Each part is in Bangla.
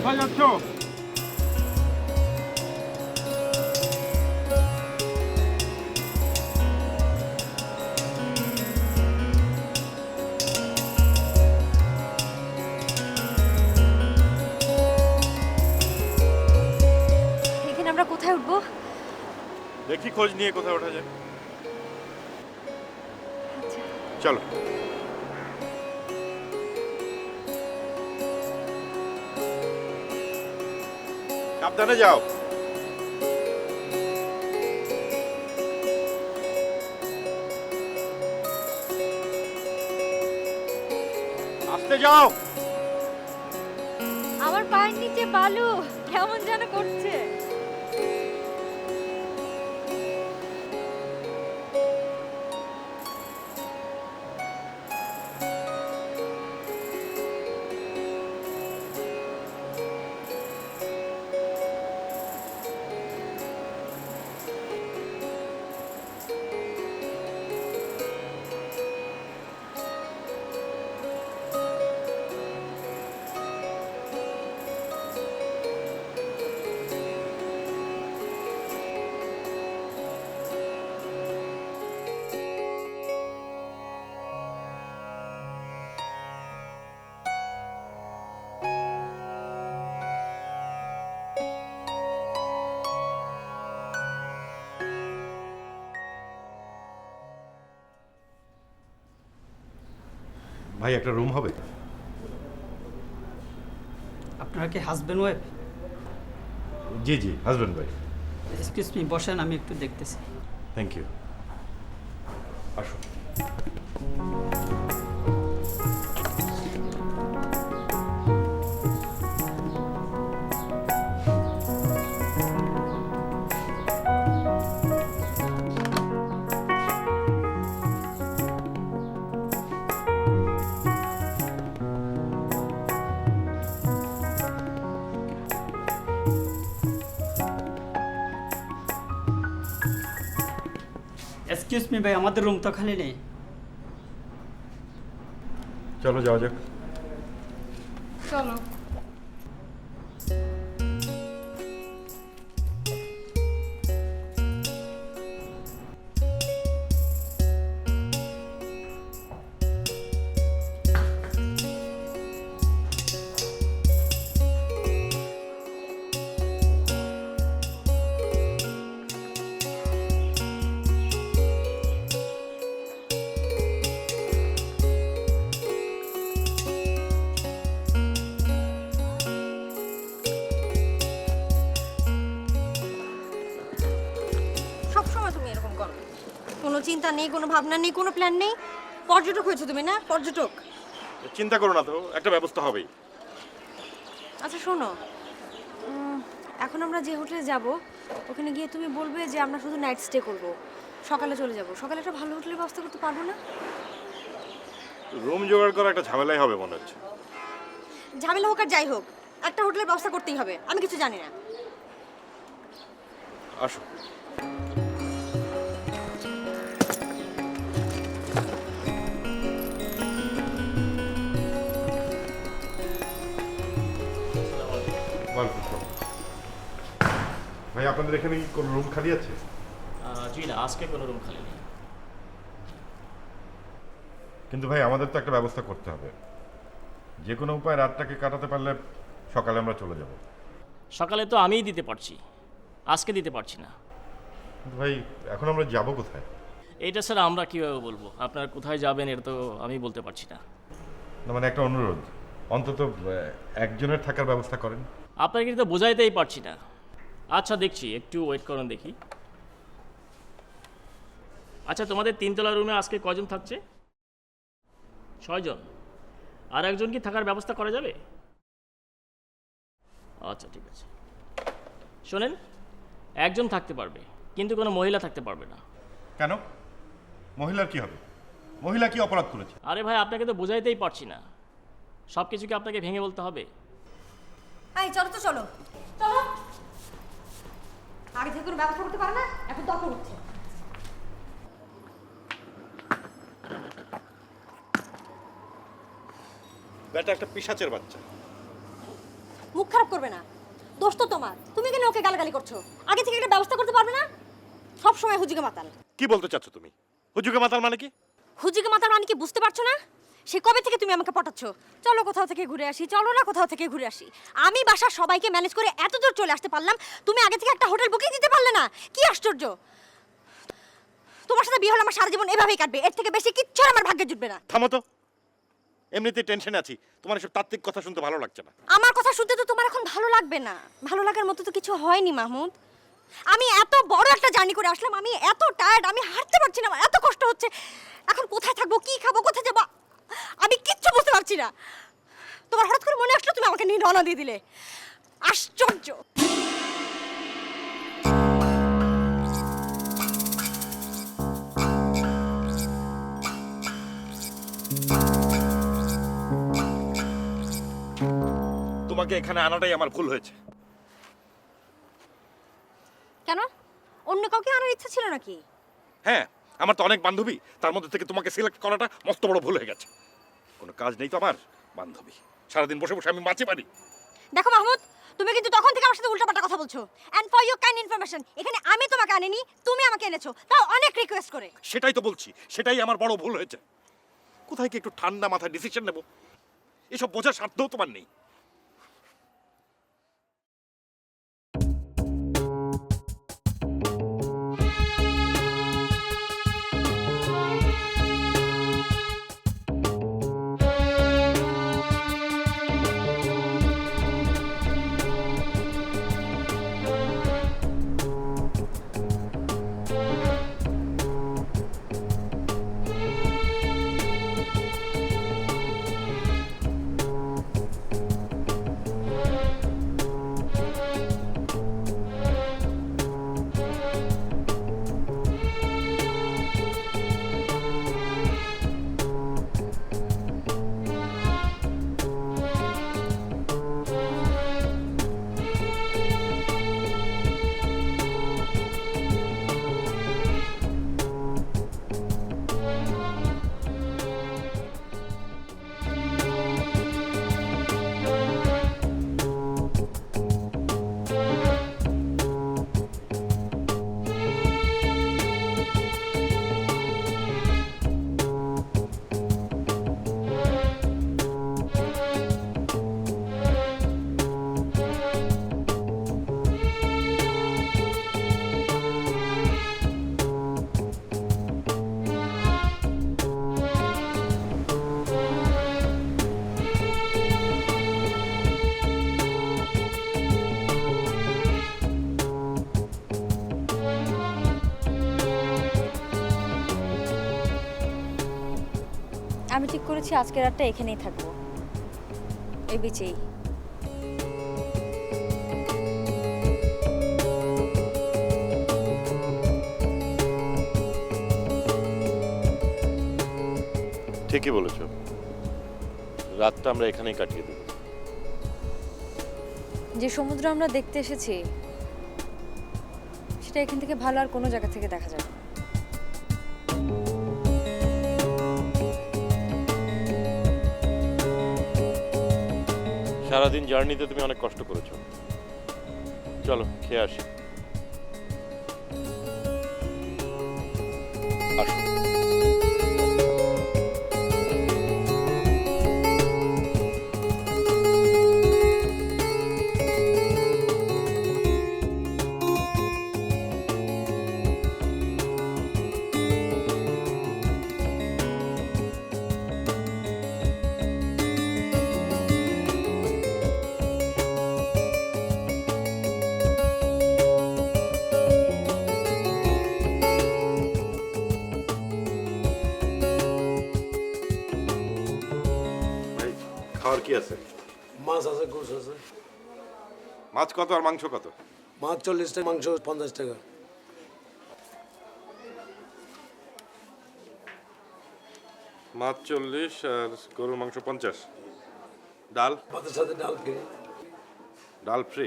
কোথায় যাচ্ছ? এখানে আমরা কোথায় উঠবো? দেখি খোঁজ নিয়ে কোথায় ওঠা যায়। আচ্ছা, চলো। সাবধানে যাও। আস্তে যাও। আমার পায়ের নিচে বালু কেমন যেন করছে। ভাই একটা রুম হবে? আপনারা কি হাজব্যান্ড ওয়াইফ? জি জি, হাজব্যান্ড ভাই। এক্সকিউজ মি, বসেন, আমি একটু দেখতেছি। Thank you. আসো। এক্সকিউজ মি ভাই, আমাদের রুম তো খালি নেই। চলো যাওয়া যাক। চলো। সবসময় তুমি এরকম করো, কোনো চিন্তা নেই, কোনো ভাবনা নেই, কোনো প্ল্যান নেই। পর্যটক হয়েছো তুমি না? পর্যটক। চিন্তা করো না তো, একটা ব্যবস্থা হবেই। আচ্ছা শোনো, এখন আমরা যে হোটেলে যাব ওখানে গিয়ে তুমি বলবে যে আমরা শুধু নাইট স্টে করব, সকালে চলে যাব। সকালে একটা ভালো হোটেলের ব্যবস্থা করতে পারবো না? রুম জোগাড় করা একটা ঝামেলাই হবে মনে হচ্ছে। ঝামেলা হোক আর যাই হোক, একটা হোটেলের ব্যবস্থা করতেই হবে। আমি কিছু জানি না। আসো। ভাই আপনাদের এখানে কি কোনো রুম খালি আছে? জি না, আজকে কোনো রুম খালি নেই। কিন্তু ভাই আমাদের তো একটা ব্যবস্থা করতে হবে। যে কোনো উপায় রাতটাকে কাটাতে পারলে সকালে আমরা চলে যাব। সকালে তো আমিই দিতে পারছি, আজকে দিতে পারছি না। কিন্তু ভাই এখন আমরা যাব কোথায়? এইটা স্যার আমরা কীভাবে বলবো? আপনারা কোথায় যাবেন এটা তো আমি বলতে পারছি না। না মানে একটা অনুরোধ, অন্তত একজনের থাকার ব্যবস্থা করেন। আপনাকে কিন্তু বোঝাইতেই পারছি না। আচ্ছা দেখছি, একটু ওয়েট করুন দেখি। আচ্ছা তোমাদের তিনতলা রুমে আজকে কজন থাকছে? 6 জন। আর একজন কি থাকার ব্যবস্থা করা যাবে? আচ্ছা ঠিক আছে। শোনেন, একজন থাকতে পারবে, কিন্তু কোনো মহিলা থাকতে পারবে না। কেন? মহিলার কি হবে? মহিলা কি অপরাধ করেছে? আরে ভাই, আপনাকে তো বোঝাইতেই পারছি না। সব কিছু কি আপনাকে ভেঙে বলতে হবে? এই চলো তো, চলো চলো। আগে থেকে কোনো ব্যবস্থা করতে পারে না, এখন তখন উঠছে। ব্যাটা একটা পিশাচের বাচ্চা। মুখ খারাপ করবে না। দোষ তো তোমার, তুমি কেন ওকে গালাগালি করছো? আগে থেকে একটা ব্যবস্থা করতে পারবে না? সব সময় হুজুগে মাতাল। কি বলতে চাচ্ছ তুমি? হুজুগে মাতাল মানে কি? হুজুগে মাতাল মানে কি বুঝতে পারছো না? সে কবে থেকে তুমি আমাকে পটাচ্ছ, চলো কোথাও থেকে ঘুরে আসি, চলো না কোথাও থেকে ঘুরে আসি। আমি বাসার সবাইকে ম্যানেজ করে এত দূর চলে আসতে পারলাম, তুমি আগে থেকে একটা হোটেল বুকিং দিতে পারলে না? কি আশ্চর্য! তোমার সাথে বিয়ে হলে আমার সারা জীবন এভাবেই কাটবে, এর থেকে বেশি কিচ্ছু আর আমার ভাগ্যে জুটবে না। থামো তো, এমনিতেই টেনশনে আছি, তোমার এসব তাত্ত্বিক কথা শুনতে ভালো লাগছে না। আমার কথা শুনতে তো তোমার এখন ভালো লাগবে না। ভালো লাগার মতো তো কিছু হয়নি মাহমুদ। আমি এত বড় একটা জার্নি করে আসলাম, আমি এত টায়ার্ড, আমি হাঁটতে পারছি না, আমার এত কষ্ট হচ্ছে। এখন কোথায় থাকবো, কি খাবো, কোথায় যাবো, আমি কিচ্ছু বুঝতে পারছি না। তোমার হঠাৎ করে মনে আসলো, তুমি আমাকে নিয়ে রওনা দিয়ে দিলে। আশ্চর্য! তোমাকে এখানে আনাটাই আমার ভুল হয়েছে। কেন? অন্য কাউকে আনার ইচ্ছা ছিল নাকি? হ্যাঁ, আমার তো অনেক বান্ধবী, তার মধ্যে থেকে তোমাকে সিলেক্ট করাটা মস্ত বড় ভুল হয়ে গেছে। কোনো কাজ নেই তো আমার, বান্ধবী সারাদিন বসে বসে আমি মাছি পারি। দেখো মাহমুদ, তুমি কিন্তু তখন থেকে আমার সাথে উল্টাপাল্টা কথা বলছো। And for your kind information, এখানে আমি তোমাকে আনিনি, তুমি আমাকে এনেছো, তাও অনেক রিকোয়েস্ট করে। সেটাই তো বলছি, সেটাই আমার বড় ভুল হয়েছে। কোথায় কি একটু ঠান্ডা মাথায় ডিসিশন নেব, এসব বোঝার সাধ্যও তোমার নেই। আমি ঠিক করেছি আজকের রাতটা এখানেই থাকবো, এই বিচেই। ঠিকই বলেছ, রাতটা আমরা এখানেই কাটিয়ে দেব। যে সমুদ্র আমরা দেখতে এসেছি সেটা এখান থেকে ভালো আর কোনো জায়গা থেকে দেখা যাবে না। সারাদিন জার্নিতে তুমি অনেক কষ্ট করেছো, চলো খেয়ে আসি। আসো। খাওয়ার কি আছে? মাছ আছে, গোস আছে। মাছ কত আর মাংস কত? মাছ 40 টাকা, মাংস 50 টাকা। মাছ 40 আর গরুর মাংস 50। ডাল? ভাতের সাথে ডাল ফ্রি। ডাল ফ্রি?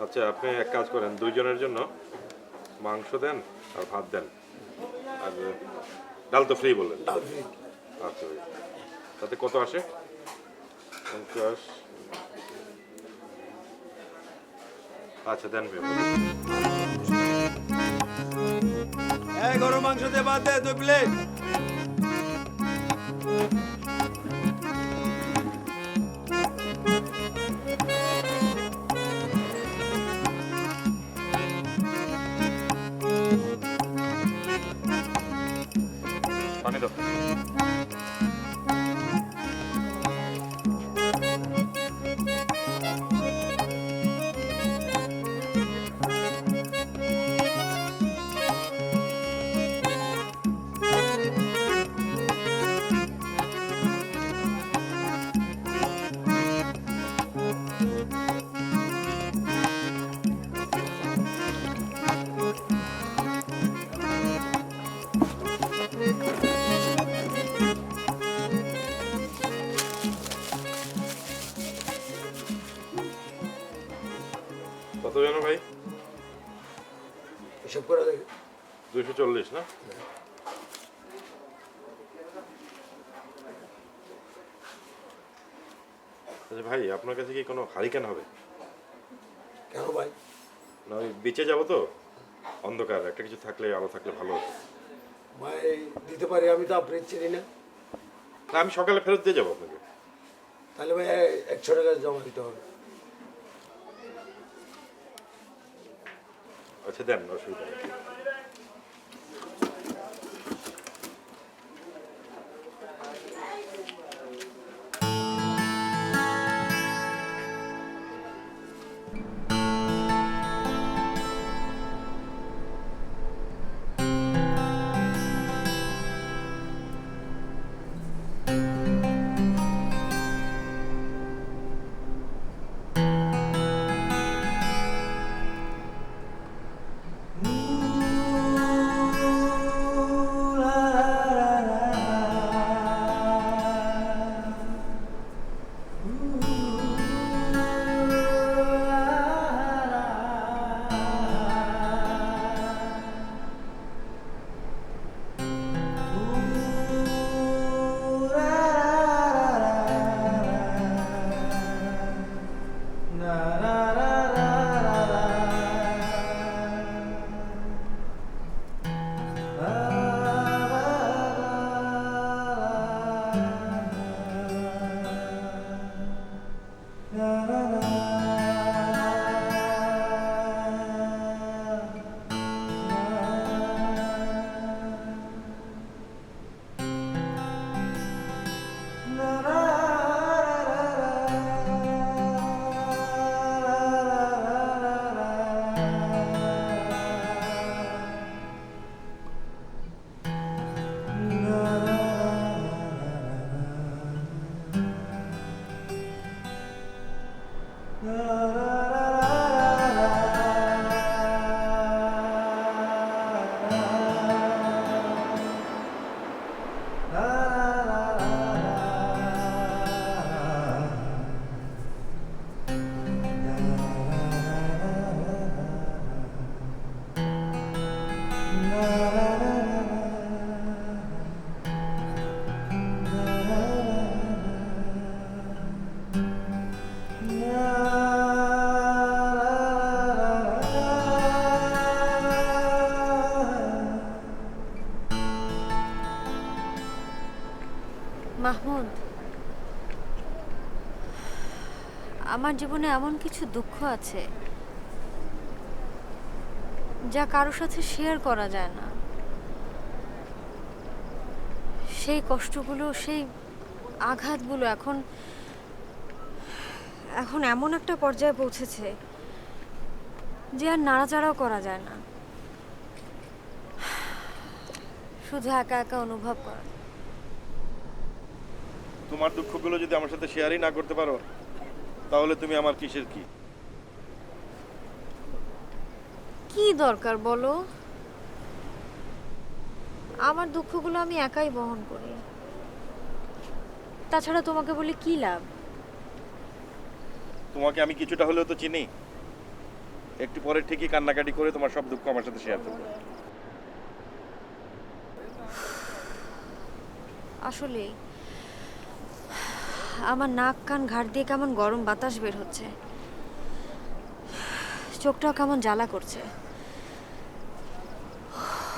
আচ্ছা, আপনি এক কাজ করেন, দুইজনের জন্য মাংস দেন আর ভাত দেন, আর ডাল তো ফ্রি বললেন। ডাল ফ্রি। আচ্ছা, তাতে কত আসে? 50 আচ্ছা দেন ভাই। এই গরু মাংস দিয়ে বাদ দে 2 প্লেট। পানি দাও। কত জানো ভাই? এসব করে দেখে 240 না? আচ্ছা ভাই, আপনার কাছে কি কোনো হারিকেন হবে? কেন ভাই? না ওই বেঁচে যাবো তো, অন্ধকার একটা কিছু থাকলে, আলো থাকলে ভালো হতো। ভাই দিতে পারি, আমি তো আপনি চিনি না। না আমি সকালে ফেরত দিয়ে যাবো আপনাকে। তাহলে ভাই 100 টাকা জমা দিতে হবে। আচ্ছা দেন, অসুবিধা নেই। মাহমুদ, আমার জীবনে এমন কিছু দুঃখ আছে যা কারোর সাথে শেয়ার করা যায় না। সেই কষ্টগুলো, সেই আঘাতগুলো এখন এখন এমন একটা পর্যায়ে পৌঁছেছে যে আর নাড়াচাড়াও করা যায় না, শুধু একা একা অনুভব করা। তোমার দুঃখগুলো যদি আমার সাথে শেয়ারই না করতে পারো, তাহলে তুমি আমার কিসের কি? কি দরকার বলো? আমার দুঃখগুলো আমি একাই বহন করি। তাছাড়া তোমাকে বলে কি লাভ? তোমাকে আমি কিছুটা হলেও তো চিনি। একটু পরে ঠিকই কান্নাকাটি করে তোমার সব দুঃখ আমার সাথে শেয়ার করবো। আসলে আমার নাক কান ঘাড় দিয়ে কেমন গরম বাতাস বের হচ্ছে। চোখটাও কেমন জ্বালা করছে।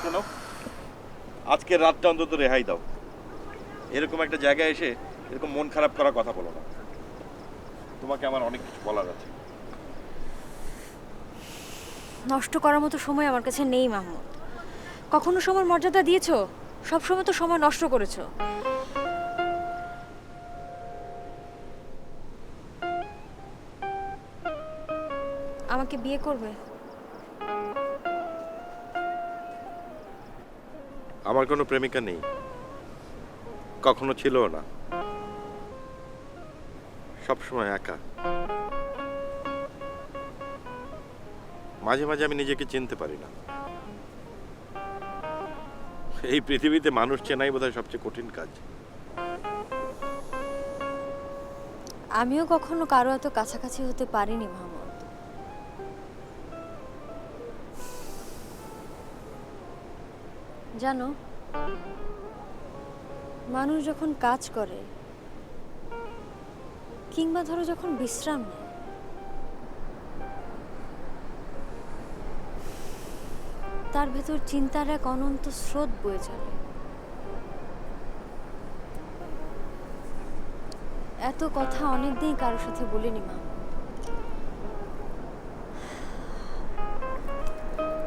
কেন? আজকে রাতটা অন্তত রেহাই দাও। এরকম একটা জায়গায় এসে এরকম মন খারাপ করার কথা বলো না। তোমাকে আমার অনেক কিছু বলার আছে। নষ্ট করার মতো সময় আমার কাছে নেই মাহমুদ। কখনো সময় মর্যাদা দিয়েছো? সব সময় তো সময় নষ্ট করেছো। আমাকে বিয়ে করবে? আমার কোনো প্রেমিকা নেই, কখনো ছিলও না। সবসময় একা। মাঝে মাঝে আমি নিজেকে চিনতে পারি না। এই পৃথিবীতে মানুষ চেনাই বোধহয় সবচেয়ে কঠিন কাজ। আমিও কখনো কারো এত কাছাকাছি হতে পারিনি মাহমুদ। জানো, মানুষ যখন কাজ করে কিংবা ধরো যখন বিশ্রাম নেয়, তার ভেতর চিন্তার এক অনন্ত স্রোত বয়ে চলে। এত কথা অনেকদিন কারোর সাথে বলিনি মা।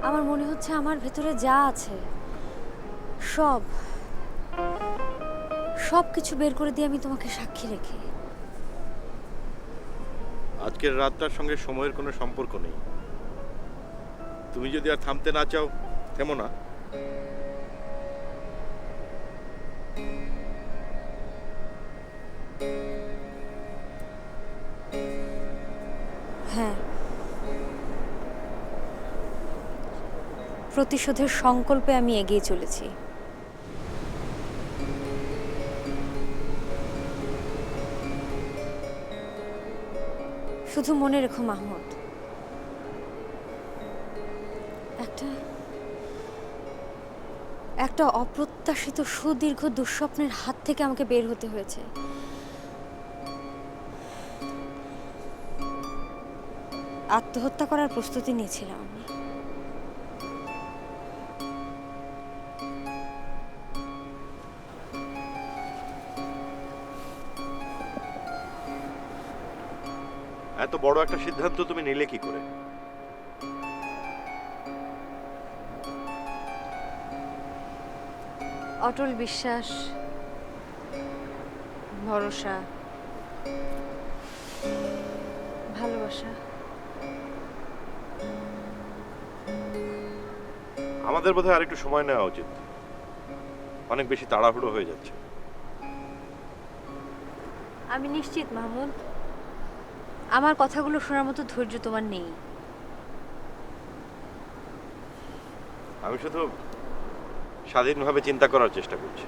আমার মনে হচ্ছে আমার ভেতরে যা আছে সব সব কিছু বের করে দিয়ে আমি তোমাকে সাক্ষী রেখে। আজকের রাতটার সঙ্গে সময়ের কোনো সম্পর্ক নেই। তুমি যদি আর থামতে না চাও, থেমো না। হ্যাঁ, প্রতিশোধের সংকল্পে আমি এগিয়ে চলেছি। শুধু মনে রেখো মাহমুদ, একটা অপ্রত্যাশিত সুদীর্ঘ দুঃস্বপ্নের হাত থেকে আমাকে বের হতে হয়েছে। আত্মহত্যা করার প্রস্তুতি নিয়েছিলাম আমি। এত বড় একটা সিদ্ধান্ত তুমি নিলে কি করে? অটল বিশ্বাস, ভরসা, ভালোবাসা। আমাদের বোধহয় আরেকটু সময় নেওয়া উচিত। অনেক বেশি তাড়াহুড়ো হয়ে যাচ্ছে। আমি নিশ্চিত মাহমুদ, আমার কথাগুলো শোনার মতো ধৈর্য তোমার নেই। আমি শুধু স্বাধীনভাবে চিন্তা করার চেষ্টা করছি।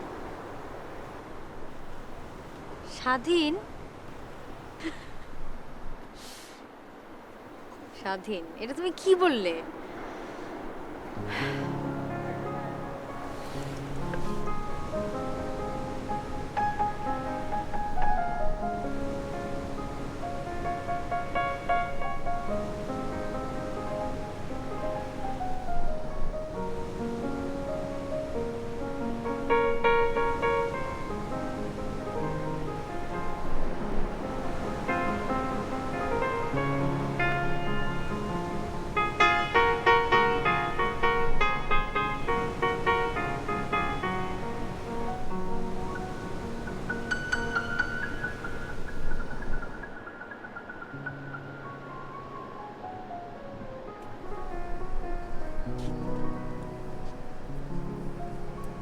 স্বাধীন? স্বাধীন? এটা তুমি কি বললে?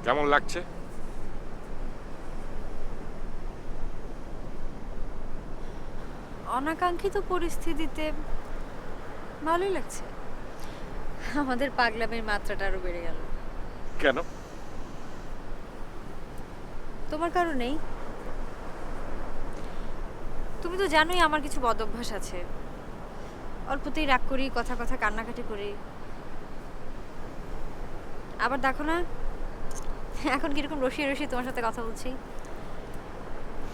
কেমন লাগছে? অনাকাঙ্ক্ষিত পরিস্থিতিতে ভালোই লাগছে। আমাদের পাগলামের মাত্রাটা আরো বেড়ে গেল। কেন? তোমার কারণেই। তুমি তো জানোই আমার কিছু বদ অভ্যাস আছে। অল্পতেই রাগ করি, কথা কথা কান্নাকাটি করি। আবার দেখো না, এখন কিরকম রসিয়ে রসিয়ে তোমার সাথে কথা বলছি।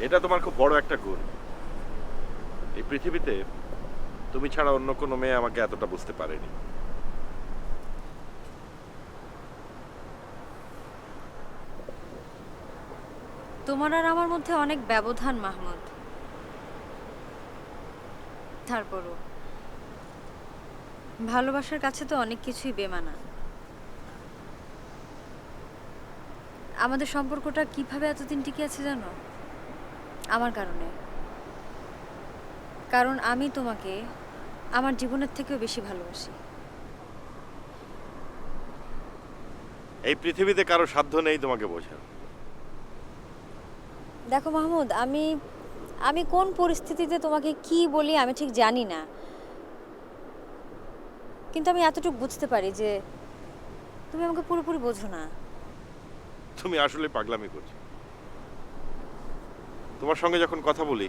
এটা তোমার খুব বড় একটা গুণ। এই পৃথিবীতে তুমি ছাড়া অন্য কোনো মেয়ে আমাকে এতটা বুঝতে পারেনি। তোমার আর আমার মধ্যে অনেক ব্যবধান মাহমুদ, তারপরও ভালোবাসার কাছে তো অনেক কিছুই বেমানা। আমাদের সম্পর্কটা কিভাবে এতদিন টিকে আছে জানো? আমার কারণে। কারণ আমি তোমাকে আমার জীবনের থেকেও বেশি ভালোবাসি। এই পৃথিবীতে কারো সাধ্য নেই তোমাকে বোঝার। দেখো মাহমুদ, আমি কোন পরিস্থিতিতে তোমাকে কি বলি আমি ঠিক জানি না, কিন্তু আমি এতটুকু বুঝতে পারি যে তুমি আমাকে পুরোপুরি বোঝো না। তুমি আসলে পাগলামি করছো। তোমার সঙ্গে যখন কথা বলি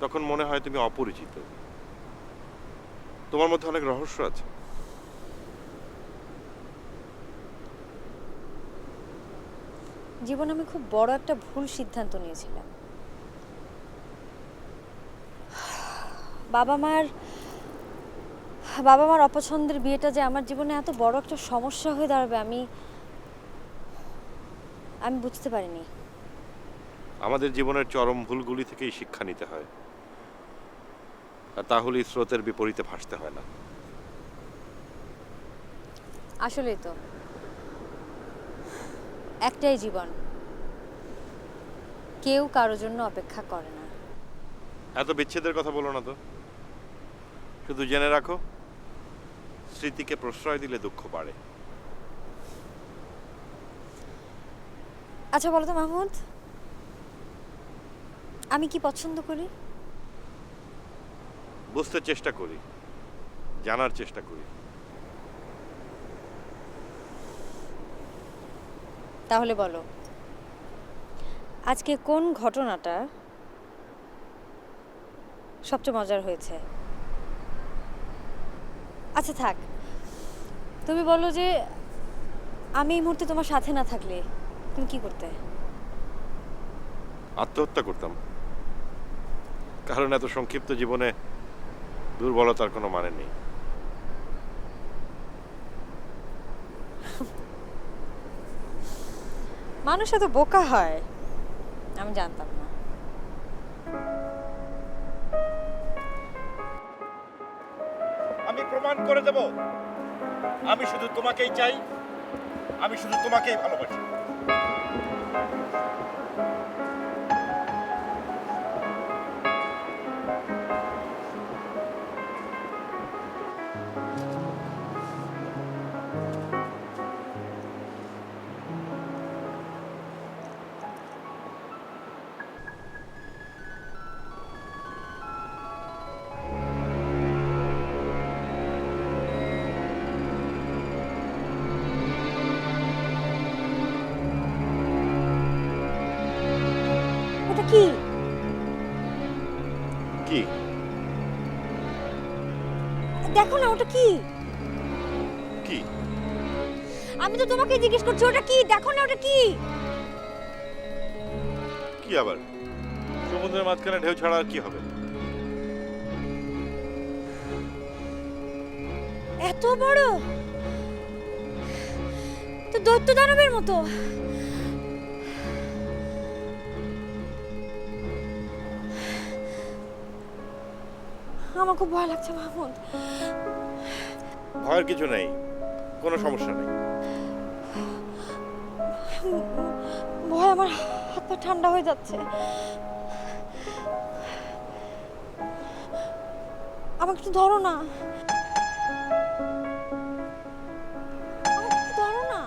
তখন মনে হয় তুমি অপরিচিত। তোমার মধ্যে অনেক রহস্য আছে। জীবনে আমি খুব বড় একটা ভুল সিদ্ধান্ত নিয়েছিলাম। বাবা মার অপছন্দের বিয়েটা যে আমার জীবনে এত বড় একটা সমস্যা হয়ে দাঁড়াবে আমি বুঝতে পারিনি। আমাদের জীবনের চরম ভুলগুলি থেকেই শিক্ষা নিতে হয়, আর তাহলেই স্রোতের বিপরীতে ভাসতে হয় না। আসলেই তো, একটাই জীবন, কেউ কারোর জন্য অপেক্ষা করে না। এত বিচ্ছেদের কথা বলো না তো। শুধু জেনে রাখো, স্মৃতিকে প্রশ্রয় দিলে দুঃখ বাড়ে। আচ্ছা বলো তো মাহমুদ, আমি কি পছন্দ করি? বুঝতে চেষ্টা করি, জানার চেষ্টা করি। তাহলে বলো, আজকে কোন ঘটনাটা সবচেয়ে মজার হয়েছে? আচ্ছা থাক, তুমি বলো যে আমি এই মুহূর্তে তোমার সাথে না থাকলে তুমি কি করতে? আত্মহত্যা করতাম, কারণ এত সংক্ষিপ্ত জীবনে দুর্বলতার কোনো মানে নেই। মানুষ এত বোকা হয় আমি জানতাম না। আমি প্রমাণ করে দেব, আমি শুধু তোমাকেই চাই, আমি শুধু তোমাকেই ভালোবাসি। ওটা কি? কি? দেখো না ওটা কি? কি? আমি তো তোমাকে জিজ্ঞেস করছি ওটা কি, দেখো না ওটা কি? কি আবার? সমুদ্রের মাঝখানে ঢেউ ছাড়া আর কি হবে? এত বড়, তো দৈত্য দানবের মতো। আমার খুব ভয় লাগছে মাহমুদ। ভয়ের কিছু নেই, কোনো সমস্যা নেই। ভয় আমার হাত পা ঠান্ডা হয়ে যাচ্ছে। আমাকে একটু ধরো না, আমাকে একটু ধরো না।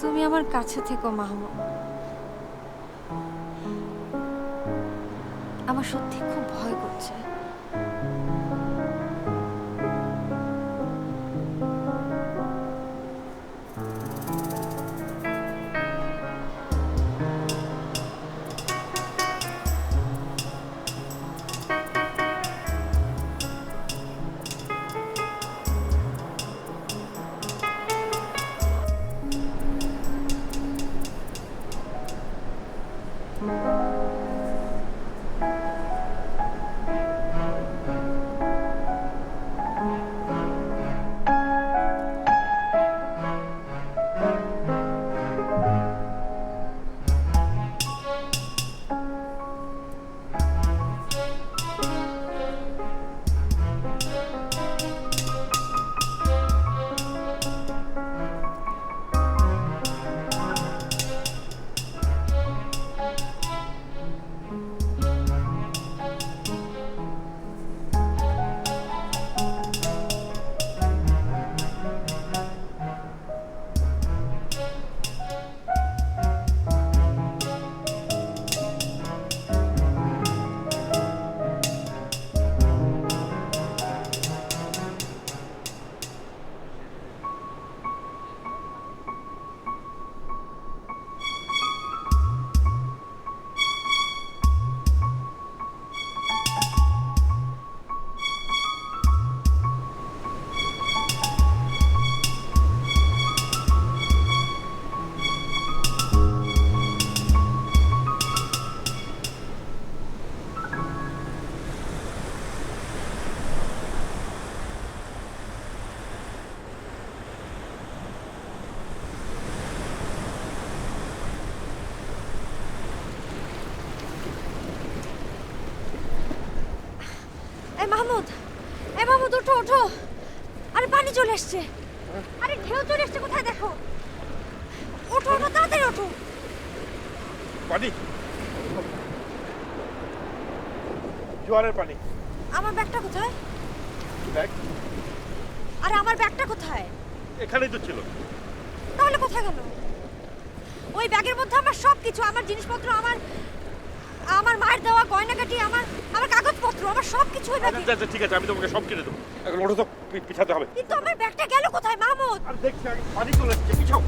তুমি আমার কাছে থেকো মাহমুদ, আমার সত্যি খুব ভয় করছে। মাহমুদ, মাহমুদ ওঠো ওঠো। আরে পানি চলে এসছে, আরে ঢেউ চলে এসছে, কোথায় দেখো। ওঠো ওঠো, তাড়াতাড়ি ওঠো। পানি, জোয়ারের পানি। আমার ব্যাগটা কোথায়? ব্যাগ আরে আমার ব্যাগটা কোথায়? এখানেই তো ছিল। তাহলে কোথায় গেল? ওই ব্যাগের মধ্যে আমার সব কিছু, আমার জিনিসপত্র, আমার মায়ের দেওয়া গয়নাগাটি, আমার কাগজপত্র, আমার সব কিছু ওই ব্যাগে। আচ্ছা ঠিক আছে, আমি তোমাকে সব কিনে দেবো। এখন ওঠো তো, পিছাতে হবে। কিন্তু আমার ব্যাগটা গেল কোথায় মাহমুদ? আর দেখছি আগে পানি চলে এসছে, পিছাও।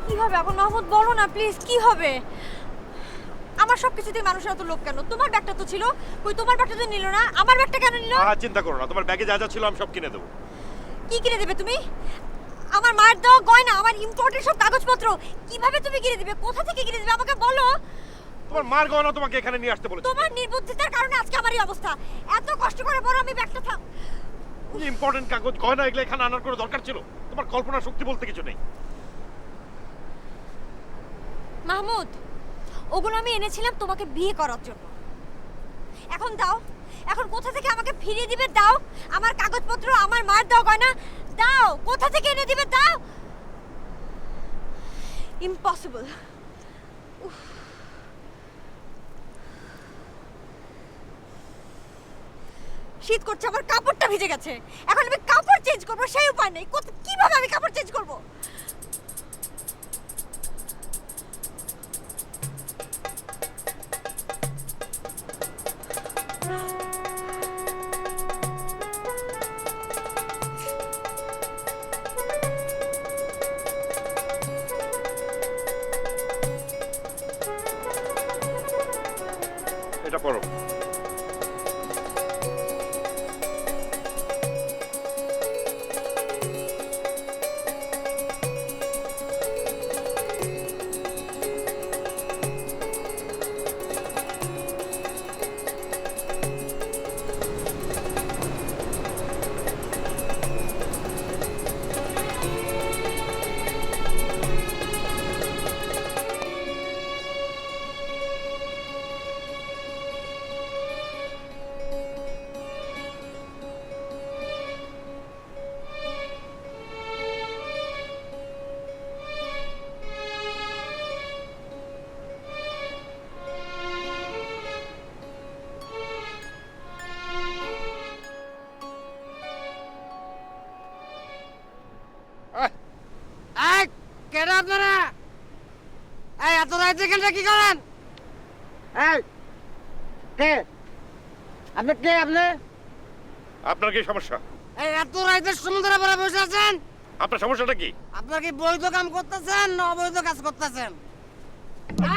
কি হবে এখন মাহমুদ, বলো না প্লিজ, কি হবে? আমার সব কিছুতেই মানুষের এত লোভ কেন? তোমার ব্যাগটা তো ছিল, কই তোমার ব্যাগটা তো নিল না, আমার ব্যাগটা কেন নিল? চিন্তা করো না, তোমার ব্যাগে যা যা ছিল আমি সব কিনে দেবো। কি কিনে দেবে তুমি? আমার মায়ের দেওয়া গয়না, আমার ইম্পর্টেন্ট সব কাগজপত্র কিভাবে তুমি কিনে দিবে? কোথা থেকে কিনে দিবে আমাকে বলো। তোমার মার গয়না তোমাকে এখানে নিয়ে আসতে বলেছি। তোমার নির্বুদ্ধিতার কারণে আজকে আমার এই অবস্থা। এত কষ্ট করে বড় আমি ব্যাগটা থাম। ইম্পর্টেন্ট কাগজ গয়না এগুলো এখানে আনার কোনো দরকার ছিল? তোমার কল্পনা শক্তি বলতে কিছু নেই। মাহমুদ, ওগুলো আমি এনেছিলাম তোমাকে বিয়ে করার জন্য। এখন দাও, এখন কোথা থেকে আমাকে ফিরিয়ে দিবে? দাও আমার কাগজপত্র, আমার মার দাও গয়না দাও, কোথা থেকে এনে দিবে দাও। ইম্পসিবল। শীত করছে, আমার কাপড়টা ভিজে গেছে, এখন আমি কাপড় চেঞ্জ করবো সেই উপায় নেই। কিভাবে আমি কাপড় চেঞ্জ করবো? এটা পড়ো। এখানটা কি করেন? এই কে আপনি? কে আপনি? আপনার কি সমস্যা? এই এত রাইতের সমুদ্রে পরে বসে আছেন, আপনার সমস্যাটা কি? আপনার কি বৈধ কাম করতেছেন না অবৈধ কাজ করতেছেন?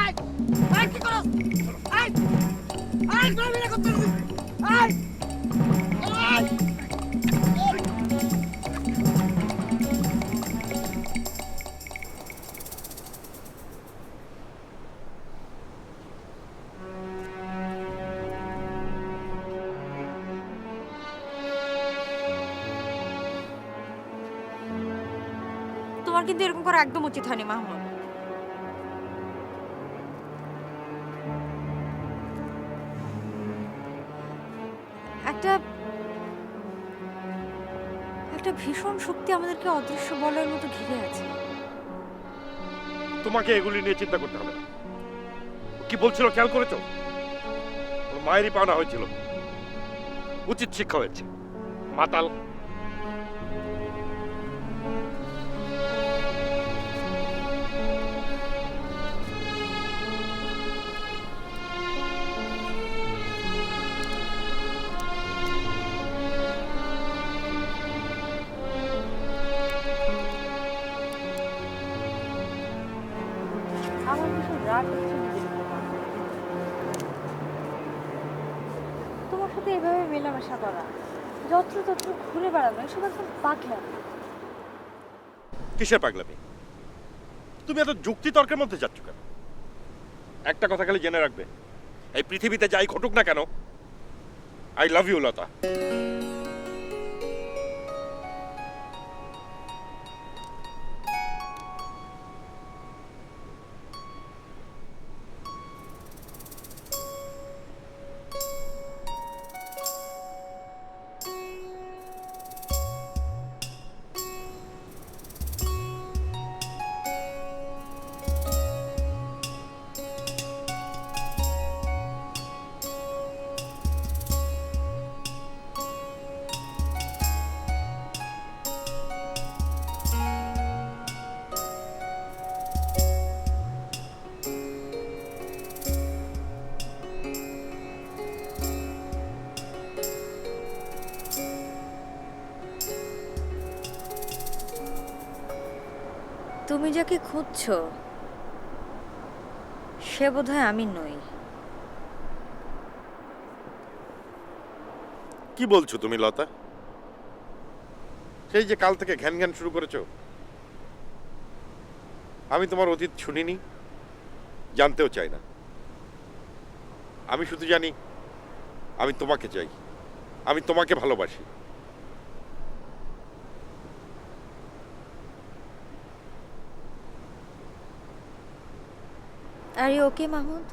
এই এই কি করছ? এই এই বলবি করতেছিস? এই এই তোমার কিন্তু এরকম করা একদম উচিত হয়নি মাহমুদ। একটা একটা ভীষণ শক্তি আমাদেরকে অদৃশ্য বলয়ের মতো ঘিরে আছে। তোমাকে এগুলি নিয়ে চিন্তা করতে হবে না। কি বলছিল খেয়াল করেছো? ওর মায়েরই পাওনা হয়েছিল, উচিত শিক্ষা হয়েছে। মাতাল। আমার ভীষণ রাগ হচ্ছে নিজের উপর। তোমার সাথে এভাবে মেলামেশা করা, যত্রতত্র ঘুরে বেড়ানো, এসব একদম পাগলামি। কিসের পাগলামি? তুমি এত যুক্তি তর্কের মধ্যে যাচ্ছ কেন? একটা কথা খালি জেনে রাখবে, এই পৃথিবীতে যাই ঘটুক না কেন, আই লাভ ইউ লতা। তুমি যাকে খুঁজছো সে বোধহয় আমি নই। কি বলছো তুমি লতা? সেই যে কাল থেকে ঘ্যান ঘ্যান শুরু করেছো। আমি তোমার অতীত শুনিনি, জানতেও চাই না। আমি শুধু জানি আমি তোমাকে চাই, আমি তোমাকে ভালোবাসি। Are you okay Mahmud?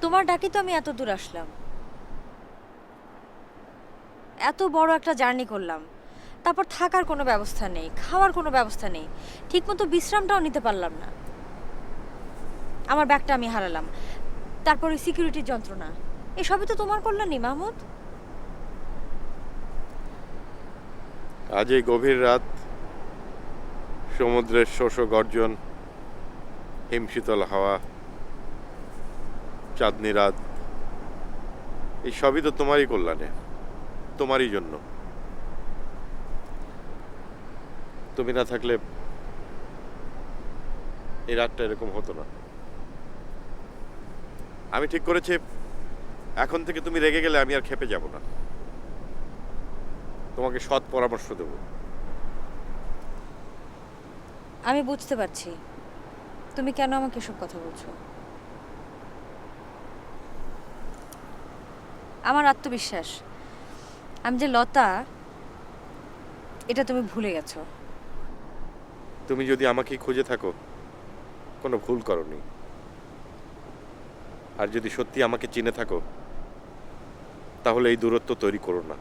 তোমার ডাকি তো আমি এত দূর আসলাম, এত বড় একটা জার্নি করলাম, তারপর থাকার কোনো ব্যবস্থা নেই, খাওয়ার কোনো ব্যবস্থা নেই, ঠিকমতো বিশ্রামটাও নিতে পারলাম না। আমার ব্যাগটা আমি হারালাম, তারপর ওই সিকিউরিটির যন্ত্রণা, এসবই তো তোমার কল্যাণই মাহমুদ। আজ এই গভীর রাত, সমুদ্রের শোষ গর্জন, হিমশীতল হাওয়া, চাঁদনি রাত, এই সবই তো তোমারই কল্যাণে, তোমারই জন্য। তুমি না থাকলে এই রাতটা এরকম হতো না। আমি ঠিক করেছি, এখন থেকে তুমি রেগে গেলে আমি আর খেপে যাব না, তোমাকে সৎ পরামর্শ দেব। আমি বুঝতে পারছি তুমি কেন আমাকে এসব কথা বলছো। আমার আত্মবিশ্বাস, আমি যে লতা এটা তুমি ভুলে গেছো। তুমি যদি আমাকে খুঁজে থাকো, কোনো ভুল করনি। আর যদি সত্যি আমাকে চিনে থাকো, তাহলে এই দূরত্ব তৈরি করো না।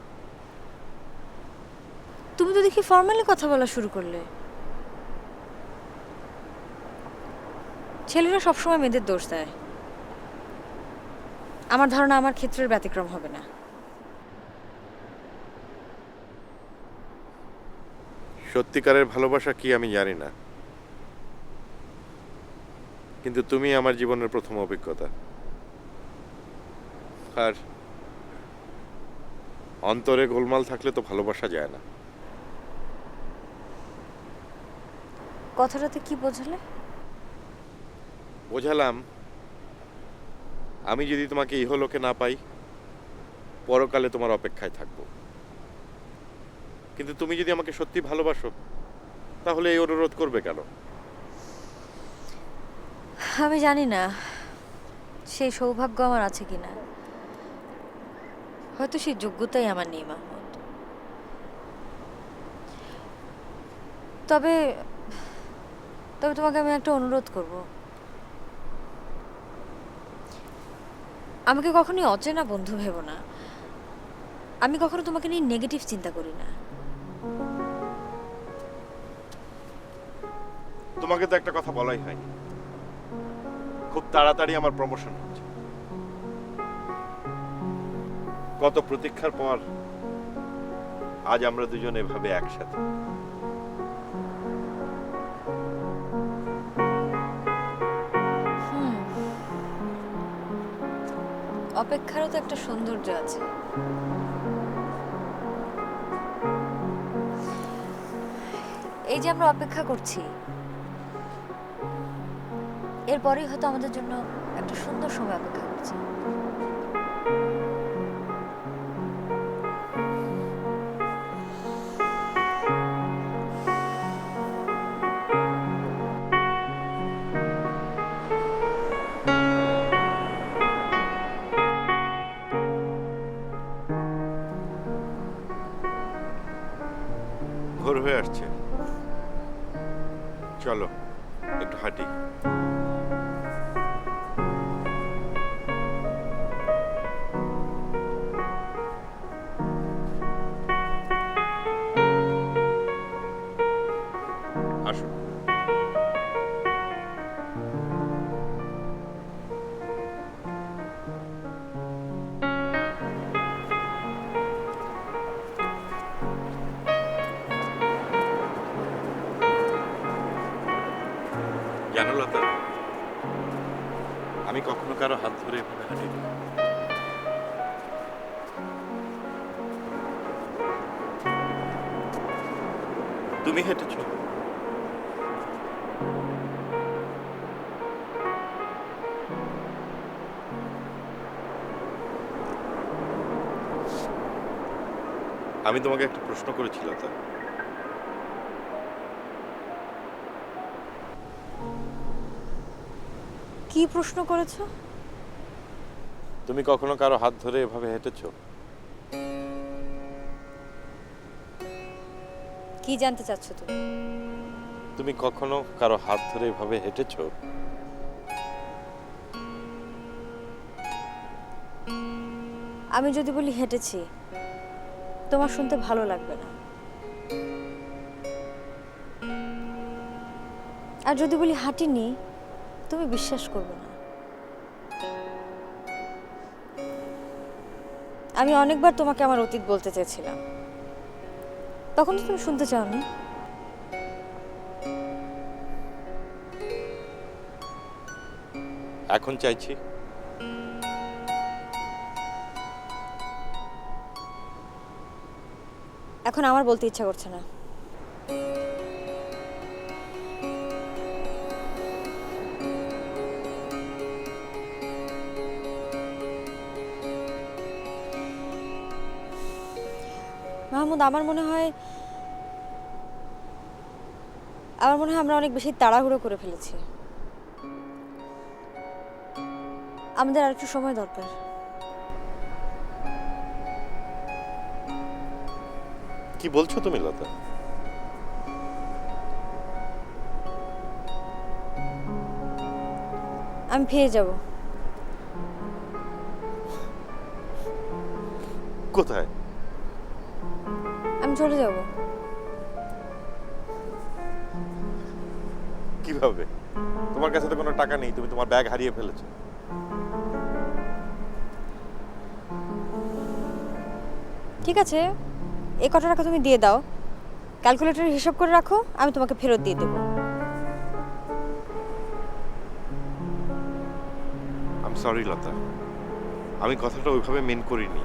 তুমি তো দেখি ফর্মালি কথা বলা শুরু করলে। ছেলেরা সবসময় মেয়েদের দোষ দেয়, আমার ধারণা আমার ক্ষেত্রের ব্যতিক্রম হবে না। সত্যিকারের ভালোবাসা কি আমি জানি না, কিন্তু তুমি আমার জীবনের প্রথম অভিজ্ঞতা। আর অন্তরে গোলমাল থাকলে তো ভালোবাসা যায় না। কথাটাতে কি বোঝালে? বোঝালাম, আমি যদি তোমাকে ইহলোকে না পাই, পরকালে তোমার অপেক্ষায় থাকবো। কিন্তু তুমি যদি আমাকে সত্যি ভালোবাসো, তাহলে এই অনুরোধ করবে কেন? আমি জানি না সেই সৌভাগ্য আমার আছে কিনা, হয়তো সেই যোগ্যতাই আমার নেই মাহমুদ। তবে তবে তোমাকে আমি একটা অনুরোধ করব, আমাকে কখনোই অচেনা বন্ধু ভেবো না। আমি কখনো তোমাকে নিয়ে নেগেটিভ চিন্তা করি না। তোমাকে তো একটা কথা বলাই হয়নি, খুব তাড়াতাড়ি আমার প্রমোশন হচ্ছে। কত প্রতীক্ষার পর আজ আমরা দুজন এভাবে একসাথে। অপেক্ষারও তো একটা সৌন্দর্য আছে। এই যে আমরা অপেক্ষা করছি, এরপরেই হয়তো আমাদের জন্য একটা সুন্দর সময় অপেক্ষা করছে। ভোর হয়ে আসছে, চলো একটু হাঁটি। আসুন। জানো লতা, আমি কখনো কারো হাত ধরে এভাবে হাঁটিনি। তুমি হেঁটেছ। আমি তোমাকে একটা প্রশ্ন করেছি লতা, কি প্রশ্ন করেছো? তুমি কখনো কারো হাত ধরে এভাবে হেঁটেছো? কি জানতে চাচ্ছ তুমি? তুমি কখনো কারো হাত ধরে এভাবে হেঁটেছো? আমি যদি বলি হেঁটেছি, তোমার শুনতে ভালো লাগবে না। আর যদি বলি হাঁটিনি, তুমি বিশ্বাস করবে না। আমি অনেকবার তোমাকে আমার অতীত বলতে চেয়েছিলাম, তখন তো তুমি শুনতে চাওনি। এখন চাইছি। এখন আমার বলতে ইচ্ছা করছে না। মাহমুদ, আমার মনে হয় আমরা অনেক বেশি তাড়াহুড়ো করে ফেলেছি। আমাদের আর একটু সময় দরকার। কি বলছো তুমি লতা? আমি ফিরে যাব। কোথায়? আমি চলে যাব। কিভাবে? তোমার কাছে তো কোনো টাকা নেই, তুমি তোমার ব্যাগ হারিয়ে ফেলেছো। ঠিক আছে, এই কত টাকা তুমি দিয়ে দাও, ক্যালকুলেটরে হিসাব করে রাখো, আমি তোমাকে ফেরত দিয়ে দেবো। আই এম সরি লতা, আমি কথাটা ওইভাবে মেন করিনি।